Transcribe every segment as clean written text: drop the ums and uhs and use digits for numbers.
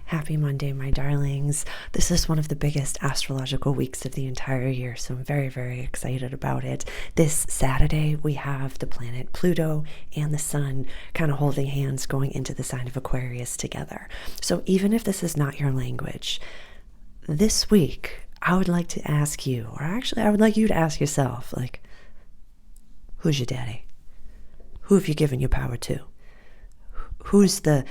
Happy Monday, my darlings. This is one of the biggest astrological weeks of the entire year, so I'm very, very excited about it. This Saturday, we have the planet Pluto and the Sun kind of holding hands going into the sign of Aquarius together. So even if this is not your language, this week, I would like to ask you, or actually I would like you to ask yourself, like, who's your daddy? Who have you given your power to? Who's the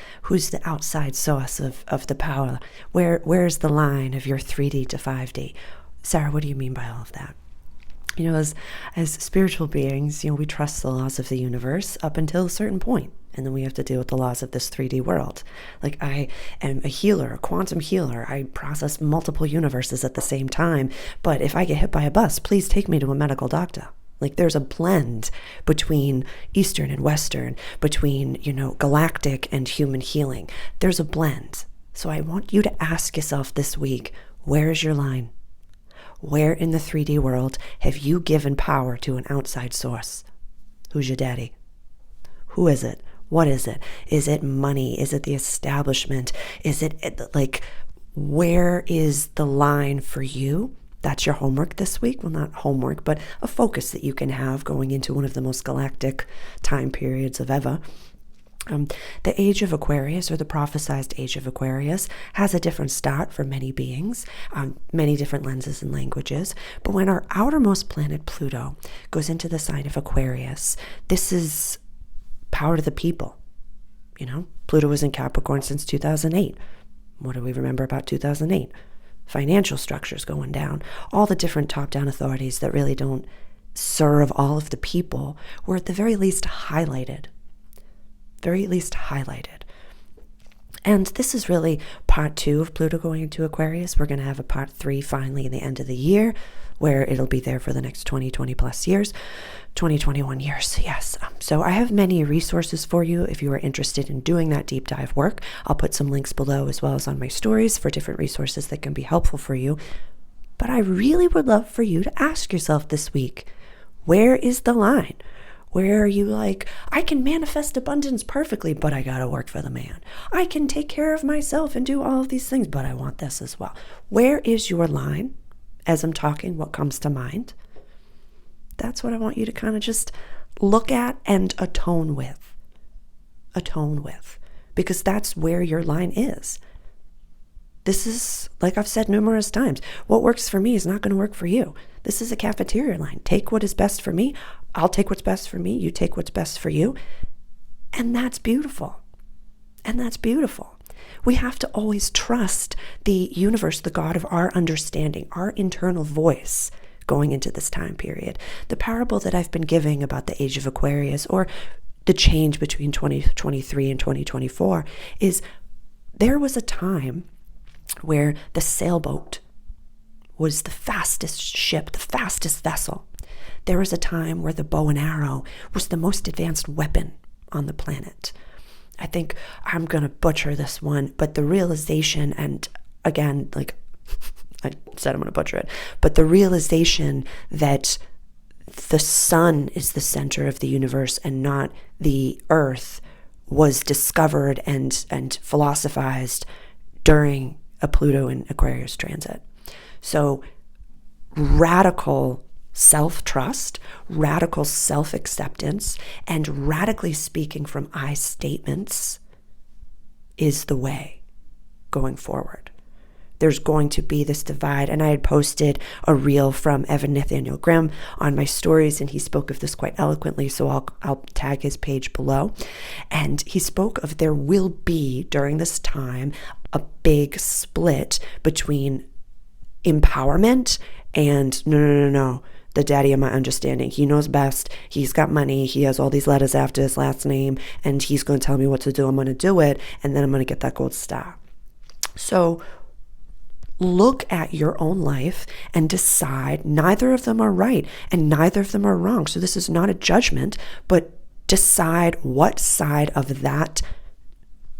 outside source of the power? Where's the line of your 3D to 5D? Sarah, what do you mean by all of that? You know, as spiritual beings, you know, we trust the laws of the universe up until a certain point, and then we have to deal with the laws of this 3D world. Like, I am a healer, a quantum healer. I process multiple universes at the same time, but if I get hit by a bus, please take me to a medical doctor. Like, there's a blend between Eastern and Western, between, you know, galactic and human healing. There's a blend. So I want you to ask yourself this week, where is your line? Where in the 3D world have you given power to an outside source? Who's your daddy? Who is it? What is it? Is it money? Is it the establishment? Is it like, where is the line for you? That's your homework this week. Well, not homework, but a focus that you can have going into one of the most galactic time periods of ever. The age of Aquarius, or the prophesized age of Aquarius, has a different start for many beings, many different lenses and languages. But when our outermost planet, Pluto, goes into the sign of Aquarius, this is power to the people. You know, Pluto was in Capricorn since 2008. What do we remember about 2008? Financial structures going down, all the different top-down authorities that really don't serve all of the people were at the very least highlighted. And this is really part 2 of Pluto going into Aquarius. We're going to have a part 3 finally in the end of the year, where it'll be there for the next 20 plus years, 21 years, yes. So I have many resources for you if you are interested in doing that deep dive work. I'll put some links below as well as on my stories for different resources that can be helpful for you. But I really would love for you to ask yourself this week, where is the line? Where are you like, I can manifest abundance perfectly, but I gotta work for the man. I can take care of myself and do all of these things, but I want this as well. Where is your line? As I'm talking, what comes to mind? That's what I want you to kind of just look at and atone with. Because that's where your line is. This is, like I've said numerous times, what works for me is not going to work for you. This is a cafeteria line. Take what is best for me. I'll take what's best for me. You take what's best for you. And that's beautiful. We have to always trust the universe, the God of our understanding, our internal voice going into this time period. The parable that I've been giving about the age of Aquarius, or the change between 2023 and 2024, is there was a time where the sailboat was the fastest ship, the fastest vessel. There was a time where the bow and arrow was the most advanced weapon on the planet. I think I'm going to butcher this one, but the realization, and again, like I said, I'm going to butcher it, but the realization that the sun is the center of the universe and not the earth was discovered and philosophized during a Pluto and Aquarius transit. So radical self-trust, radical self-acceptance, and radically speaking from I statements is the way going forward. There's going to be this divide, and I had posted a reel from Evan Nathaniel Grimm on my stories, and he spoke of this quite eloquently, so I'll tag his page below. And he spoke of there will be, during this time, a big split between empowerment and no, the daddy of my understanding. He knows best. He's got money. He has all these letters after his last name, and he's going to tell me what to do. I'm going to do it, and then I'm going to get that gold star. So look at your own life and decide neither of them are right and neither of them are wrong. So this is not a judgment, but decide what side of that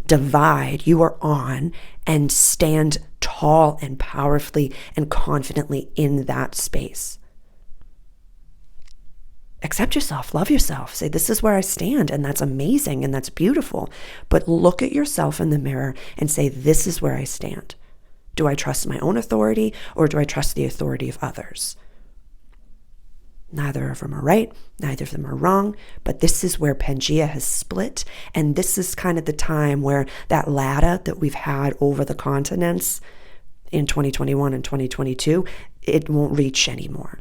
divide you are on and stand tall and powerfully and confidently in that space. Accept yourself, love yourself, say, this is where I stand, and that's amazing and that's beautiful. But look at yourself in the mirror and say, this is where I stand. Do I trust my own authority, or do I trust the authority of others? Neither of them are right, neither of them are wrong, but this is where Pangea has split, and this is kind of the time where that ladder that we've had over the continents in 2021 and 2022, it won't reach anymore.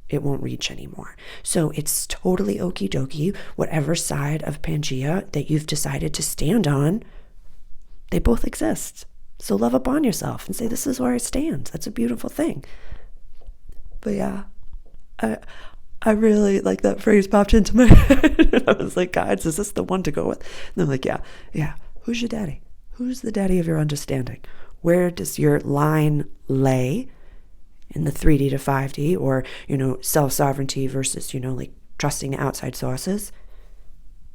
It won't reach anymore. So it's totally okie dokie, whatever side of Pangea that you've decided to stand on, they both exist. So love upon yourself and say, this is where I stand. That's a beautiful thing. But yeah, I really, like, that phrase popped into my head. I was like, guys, is this the one to go with? And they're like, yeah. Who's your daddy? Who's the daddy of your understanding? Where does your line lay in the 3D to 5D, or, self-sovereignty versus, like trusting outside sources?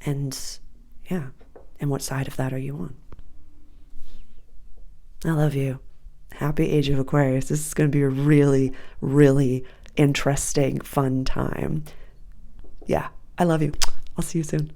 And yeah, and what side of that are you on? I love you. Happy Age of Aquarius. This is going to be a really, really interesting, fun time. Yeah, I love you. I'll see you soon.